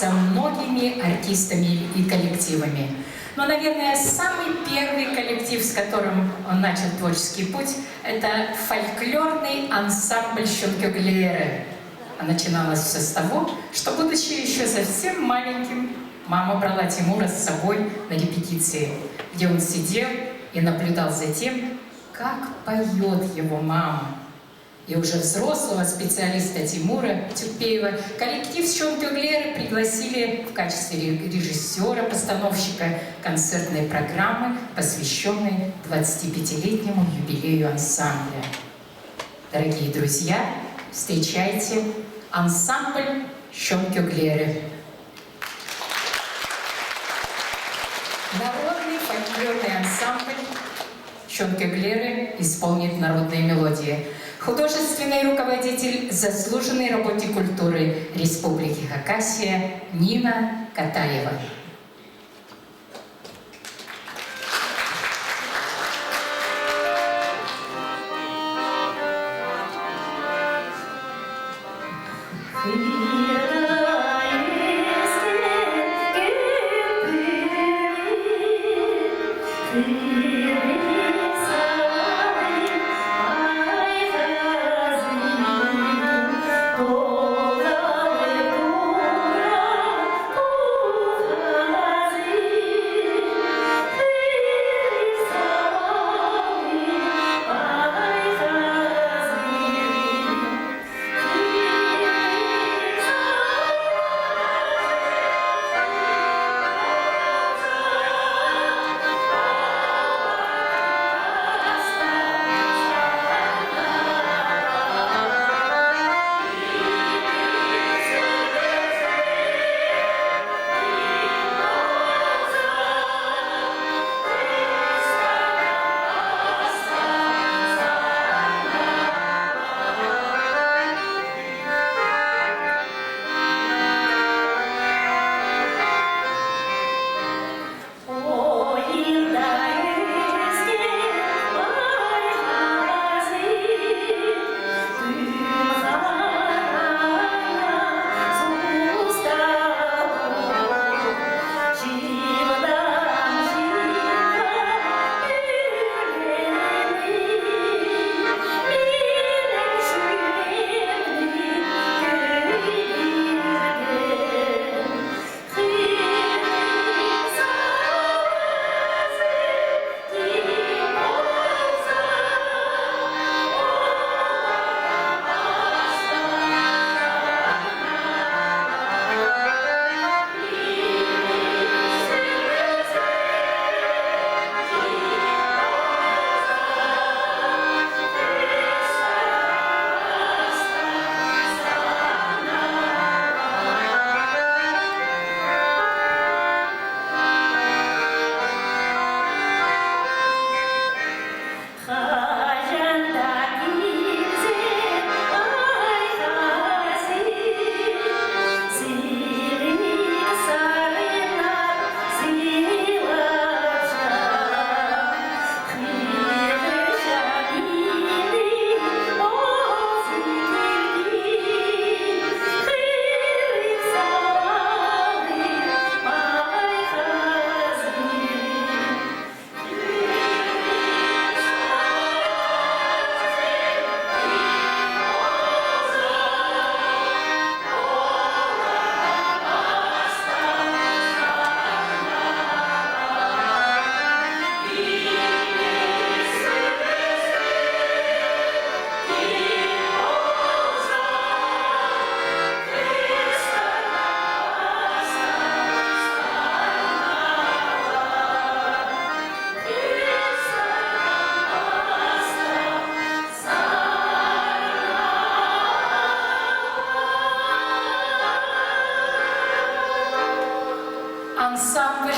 со многими артистами и коллективами. Но, наверное, самый первый коллектив, с которым он начал творческий путь, это фольклорный ансамбль «Шонкёглеры». А начиналось все с того, что, будучи еще совсем маленьким, мама брала Тимура с собой на репетиции, где он сидел и наблюдал за тем, как поет его мама. И уже взрослого специалиста Тимура Тюкпеева коллектив «Шонкёглеры» пригласили в качестве режиссера-постановщика концертной программы, посвященной 25-летнему юбилею ансамбля. Дорогие друзья, встречайте ансамбль «Шонкёглеры». Народный фольклорный ансамбль «Шонкёглеры» исполнит народные мелодии. Художественный руководитель, заслуженной работе культуры Республики Хакасия Нина Катаева. Ансамбль